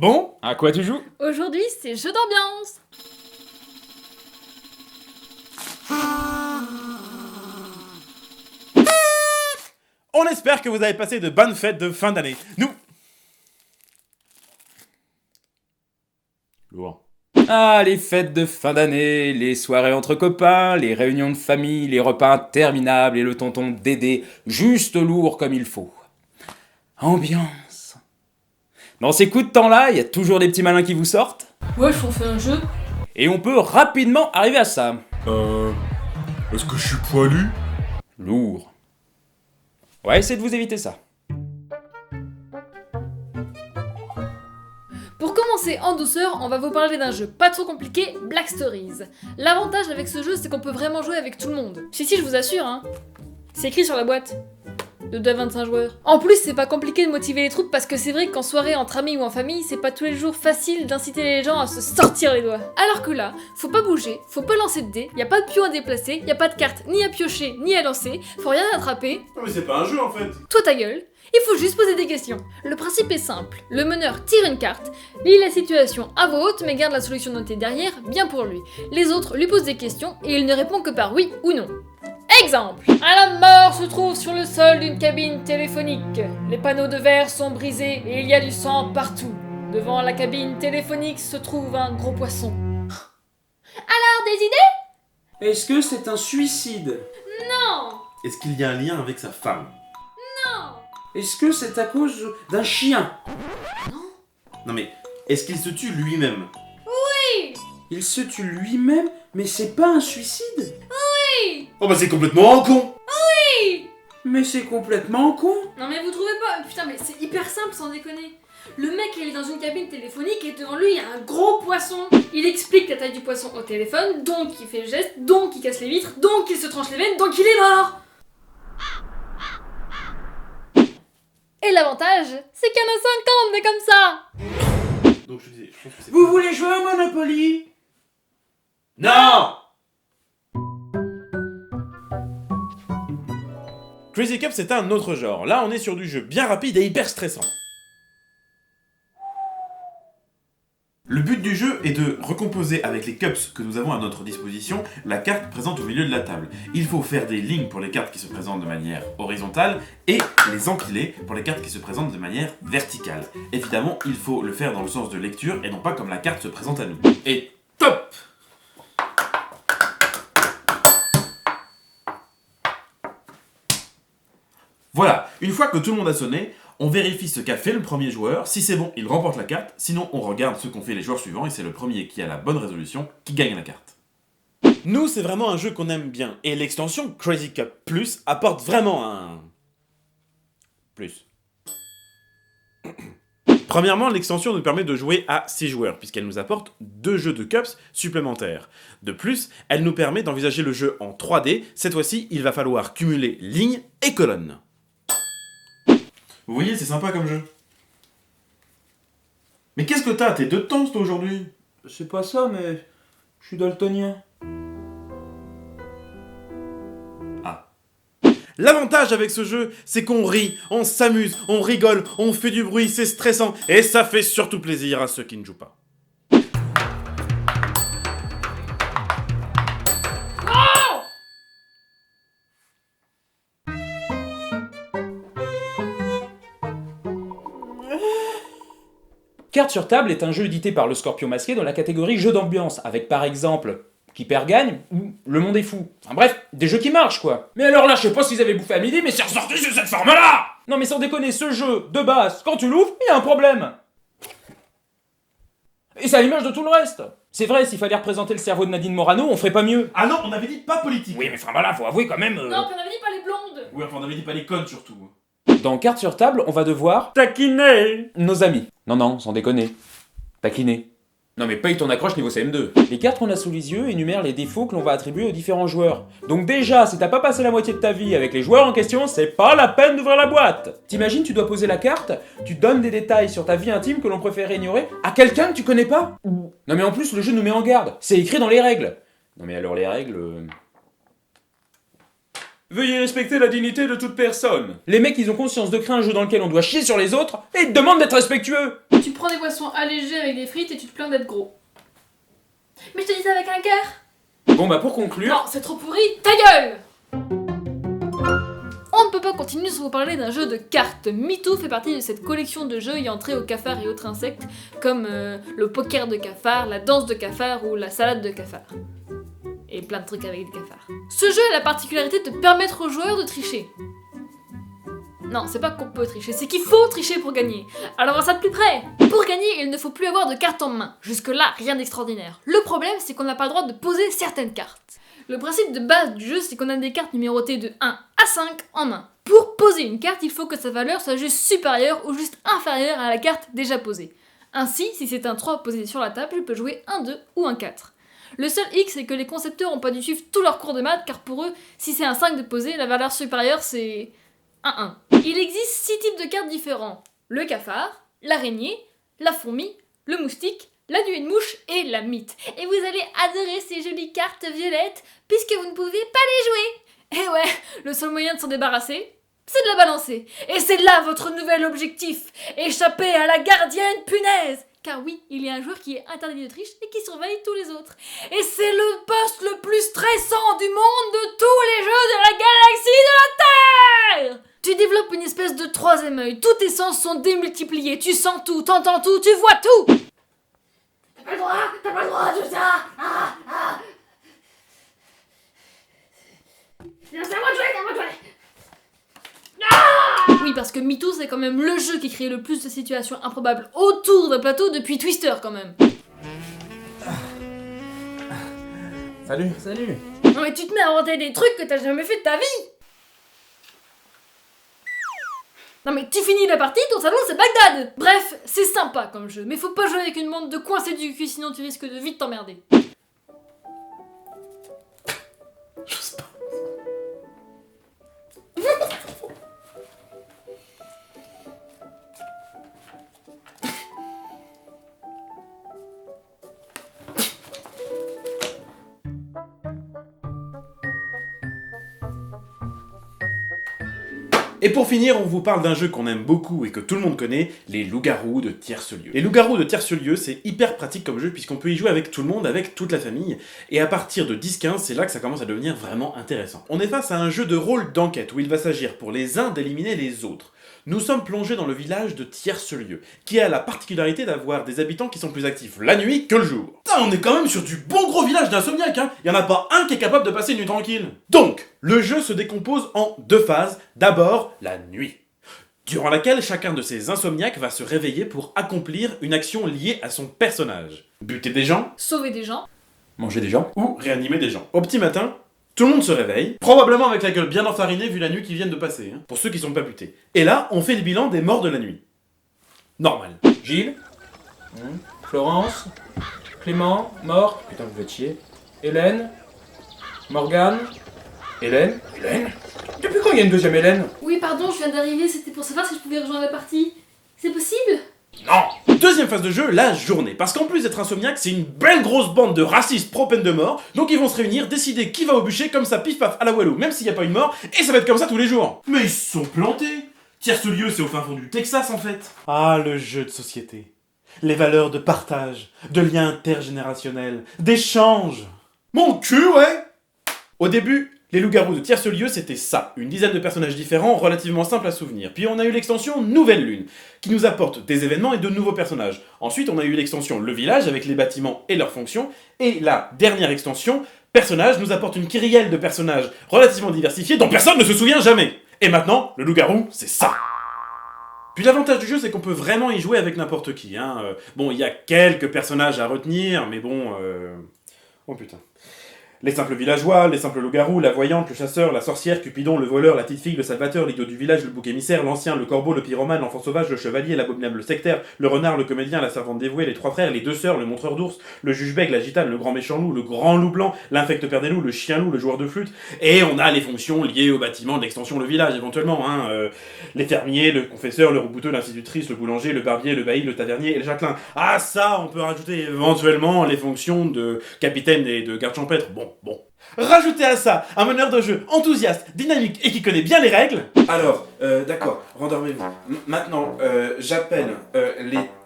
Bon, à quoi tu joues? Aujourd'hui, c'est jeu d'ambiance. On espère que vous avez passé de bonnes fêtes de fin d'année. Nous... Lourd. Ah, les fêtes de fin d'année, les soirées entre copains, les réunions de famille, les repas interminables et le tonton Dédé, juste lourd comme il faut. Ambiance. Dans ces coups de temps-là, il y a toujours des petits malins qui vous sortent, Wesh, on fait un jeu. et on peut rapidement arriver à ça. Est-ce que je suis poilu? Lourd. Ouais, essayez de vous éviter ça. Pour commencer en douceur, on va vous parler d'un jeu pas trop compliqué, Black Stories. L'avantage avec ce jeu, c'est qu'on peut vraiment jouer avec tout le monde. Si, je vous assure, hein. C'est écrit sur la boîte. De 2 à 25 joueurs. En plus, c'est pas compliqué de motiver les troupes parce que c'est vrai qu'en soirée, entre amis ou en famille, c'est pas tous les jours facile d'inciter les gens à se sortir les doigts. Alors que là, faut pas bouger, faut pas lancer de dés, y a pas de pion à déplacer, y a pas de carte ni à piocher ni à lancer, faut rien attraper. Non mais c'est pas un jeu en fait. Toi ta gueule, il faut juste poser des questions. Le principe est simple, le meneur tire une carte, lit la situation à voix haute mais garde la solution notée derrière, bien pour lui. Les autres lui posent des questions et il ne répond que par oui ou non. Exemple. Un homme mort se trouve sur le sol d'une cabine téléphonique. Les panneaux de verre sont brisés et il y a du sang partout. Devant la cabine téléphonique se trouve un gros poisson. Alors, des idées? Est-ce que c'est un suicide? Non. Est-ce qu'il y a un lien avec sa femme? Est-ce que c'est à cause d'un chien? Non mais, est-ce qu'il se tue lui-même? Il se tue lui-même, mais c'est pas un suicide? Oh bah c'est complètement con! Mais c'est complètement con. Non mais vous trouvez pas? Putain mais c'est hyper simple sans déconner. Le mec il est dans une cabine téléphonique et devant lui il y a un gros poisson. Il explique la taille du poisson au téléphone, donc il fait le geste, donc il casse les vitres, donc il se tranche les veines, donc il est mort. Et l'avantage, c'est qu'il y en a 50 mais comme ça. Donc je te disais, je pense que c'est... Vous voulez jouer au Monopoly? Non! Crazy Cup c'est un autre genre. Là on est sur du jeu bien rapide et hyper stressant. Le but du jeu est de recomposer avec les cups que nous avons à notre disposition la carte présente au milieu de la table. Il faut faire des lignes pour les cartes qui se présentent de manière horizontale et les empiler pour les cartes qui se présentent de manière verticale. Évidemment, il faut le faire dans le sens de lecture et non pas comme la carte se présente à nous. Et top! Voilà, une fois que tout le monde a sonné, on vérifie ce qu'a fait le premier joueur. Si c'est bon, il remporte la carte. Sinon, on regarde ce qu'ont fait les joueurs suivants et c'est le premier qui a la bonne résolution qui gagne la carte. Nous c'est vraiment un jeu qu'on aime bien. Et l'extension Crazy Cup Plus apporte vraiment un... plus. Premièrement, l'extension nous permet de jouer à 6 joueurs, puisqu'elle nous apporte 2 jeux de cups supplémentaires. De plus, elle nous permet d'envisager le jeu en 3D. Cette fois-ci, il va falloir cumuler lignes et colonnes. Vous voyez, c'est sympa comme jeu. Mais qu'est-ce que t'as? T'es de temps toi aujourd'hui? C'est pas ça, mais je suis daltonien. L'avantage avec ce jeu, c'est qu'on rit, on s'amuse, on rigole, on fait du bruit, c'est stressant, et ça fait surtout plaisir à ceux qui ne jouent pas. Carte sur table est un jeu édité par le Scorpion Masqué dans la catégorie jeu d'ambiance, avec par exemple Qui perd gagne ou Le Monde est fou. Enfin bref, des jeux qui marchent quoi. Mais alors là, je sais pas s'ils avaient bouffé à midi, mais c'est ressorti sous cette forme-là. Non mais sans déconner, ce jeu, de base, quand tu l'ouvres, il y a un problème. Et c'est à l'image de tout le reste. C'est vrai, s'il fallait représenter le cerveau de Nadine Morano, on ferait pas mieux. Ah non, on avait dit pas politique! Oui, mais enfin voilà, faut avouer quand même... Non, puis on avait dit pas les blondes. Oui, enfin on avait dit pas les connes surtout. Dans Carte sur table, on va devoir Taquiner. nos amis. Non, sans déconner. Taquiner. Non mais paye ton accroche niveau CM2. Les cartes qu'on a sous les yeux énumèrent les défauts que l'on va attribuer aux différents joueurs. Donc déjà, si t'as pas passé la moitié de ta vie avec les joueurs en question, c'est pas la peine d'ouvrir la boîte. T'imagines, tu dois poser la carte, tu donnes des détails sur ta vie intime que l'on préfère ignorer à quelqu'un que tu connais pas. Non mais en plus, le jeu nous met en garde. C'est écrit dans les règles. Non mais alors les règles... Veuillez respecter la dignité de toute personne. Les mecs, ils ont conscience de créer un jeu dans lequel on doit chier sur les autres et ils te demandent d'être respectueux. Tu prends des boissons allégées avec des frites et tu te plains d'être gros. Mais je te dis ça avec un cœur. Bon bah pour conclure... Non, c'est trop pourri, ta gueule! On ne peut pas continuer sans vous parler d'un jeu de cartes. Mythos fait partie de cette collection de jeux ayant trait aux cafards et autres insectes, comme le poker de cafard, la danse de cafard ou la salade de cafard. Et plein de trucs avec des cafards. Ce jeu a la particularité de permettre aux joueurs de tricher. Non, c'est pas qu'on peut tricher, c'est qu'il faut tricher pour gagner. Alors on va ça de plus près. Pour gagner, il ne faut plus avoir de cartes en main. Jusque-là, rien d'extraordinaire. Le problème, c'est qu'on n'a pas le droit de poser certaines cartes. Le principe de base du jeu, c'est qu'on a des cartes numérotées de 1 à 5 en main. Pour poser une carte, il faut que sa valeur soit juste supérieure ou juste inférieure à la carte déjà posée. Ainsi, si c'est un 3 posé sur la table, je peux jouer un 2 ou un 4. Le seul hic, c'est que les concepteurs ont pas dû suivre tous leurs cours de maths, car pour eux, si c'est un 5 de posé, la valeur supérieure c'est un 1. Il existe 6 types de cartes différents. Le cafard, l'araignée, la fourmi, le moustique, la nuée de mouche et la mythe. Et vous allez adorer ces jolies cartes violettes, puisque vous ne pouvez pas les jouer. Et ouais, le seul moyen de s'en débarrasser, c'est de la balancer. Et c'est là votre nouvel objectif, échapper à la gardienne punaise. Car oui, il y a un joueur qui est interdit de triche et qui surveille tous les autres. Et c'est le poste le plus stressant du monde de tous les jeux de la galaxie de la Terre. Tu développes une espèce de troisième œil, tous tes sens sont démultipliés, tu sens tout, t'entends tout, tu vois tout. T'as pas le droit de ça. C'est à moi de jouer. Oui, parce que Mythos c'est quand même le jeu qui crée le plus de situations improbables autour d'un plateau depuis Twister quand même. Salut. Non mais tu te mets à inventer des trucs que t'as jamais fait de ta vie. Non mais tu finis la partie, ton salon c'est Bagdad. Bref, c'est sympa comme jeu, mais faut pas jouer avec une bande de coincés du cul, sinon tu risques de vite t'emmerder. J'ose pas. Et pour finir, on vous parle d'un jeu qu'on aime beaucoup et que tout le monde connaît, les loups-garous de tierce-lieu. Les loups-garous de tierce-lieu, c'est hyper pratique comme jeu puisqu'on peut y jouer avec tout le monde, avec toute la famille, et à partir de 10-15, c'est là que ça commence à devenir vraiment intéressant. On est face à un jeu de rôle d'enquête où il va s'agir pour les uns d'éliminer les autres. Nous sommes plongés dans le village de Tierce-Lieu, qui a la particularité d'avoir des habitants qui sont plus actifs la nuit que le jour. Putain, on est quand même sur du bon gros village d'insomniaques, hein. Y en a pas un qui est capable de passer une nuit tranquille. Donc, le jeu se décompose en deux phases. D'abord, la nuit, durant laquelle chacun de ces insomniaques va se réveiller pour accomplir une action liée à son personnage. Buter des gens, Sauver des gens. Manger des gens. ou réanimer des gens. Au petit matin, tout le monde se réveille, probablement avec la gueule bien enfarinée vu la nuit qui vient de passer, hein, pour ceux qui sont pas butés. Et là, on fait le bilan des morts de la nuit. Normal. Gilles. Florence. Clément. Mort. Putain, vous faites chier. Hélène. Morgane. Hélène. Depuis quand il y a une deuxième Hélène? Oui, pardon, je viens d'arriver, c'était pour savoir si je pouvais rejoindre la partie. C'est possible? Non. Deuxième phase de jeu, la journée. Parce qu'en plus d'être insomniaque, c'est une belle grosse bande de racistes pro-peine de mort. Donc ils vont se réunir, décider qui va au bûcher, comme ça pif paf à la Wallo, même s'il n'y a pas une mort, et ça va être comme ça tous les jours. Mais ils se sont plantés. Tierce-Lieu, c'est au fin fond du Texas en fait. Ah, le jeu de société. Les valeurs de partage, de lien intergénérationnel, d'échange. Mon cul, ouais. Au début, les loups-garous de Tierce-Lieu, c'était ça, une dizaine de personnages différents, relativement simples à souvenir. Puis on a eu l'extension Nouvelle Lune, qui nous apporte des événements et de nouveaux personnages. Ensuite, on a eu l'extension Le Village, avec les bâtiments et leurs fonctions. Et la dernière extension, Personnages, nous apporte une kyrielle de personnages relativement diversifiés dont personne ne se souvient jamais. Et maintenant, le loup-garou, c'est ça. Puis l'avantage du jeu, c'est qu'on peut vraiment y jouer avec n'importe qui. Hein. Bon, il y a quelques personnages à retenir, mais bon... Oh putain. Les simples villageois, les simples loups-garous, la voyante, le chasseur, la sorcière, Cupidon, le voleur, la petite fille, le salvateur, l'idiot du village, le bouc émissaire, l'ancien, le corbeau, le pyromane, l'enfant sauvage, le chevalier, l'abominable sectaire, le renard, le comédien, la servante dévouée, les trois frères, les deux sœurs, le montreur d'ours, le juge-bègue, la gitane, le grand méchant loup, le grand loup blanc, l'infecte père des loups, le chien loup, le joueur de flûte, et on a les fonctions liées au bâtiment de l'extension le village éventuellement, hein, les fermiers, le confesseur, le rebouteux, l'institutrice, le boulanger, le barbier, le bailli, le tavernier et le châtelain. Ah ça, on peut rajouter éventuellement les fonctions de capitaine et de garde champêtre. Bon, Bon. Rajoutez à ça un meneur de jeu enthousiaste, dynamique et qui connaît bien les règles. Alors, d'accord, rendormez-vous. Maintenant, j'appelle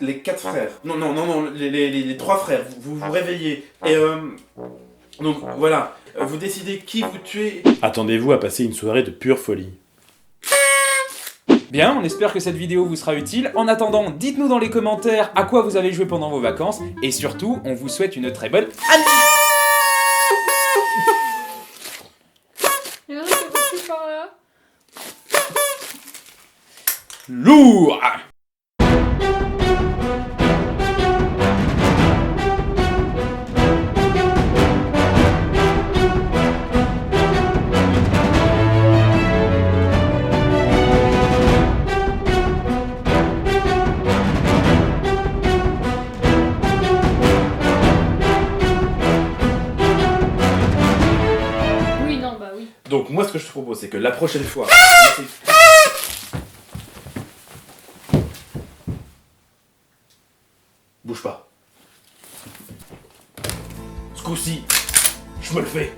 les 4 frères. Non, les 3 frères. Vous vous réveillez. Et donc voilà, vous décidez qui vous tuez. Attendez-vous à passer une soirée de pure folie. Bien, on espère que cette vidéo vous sera utile. En attendant, dites-nous dans les commentaires à quoi vous avez joué pendant vos vacances. Et surtout, on vous souhaite une très bonne année. Et là, c'est passé par là. Lourd. Oui, non, bah oui. Donc moi ce que je te propose c'est que la prochaine fois... Bouge pas. Ce coup-ci, je me le fais.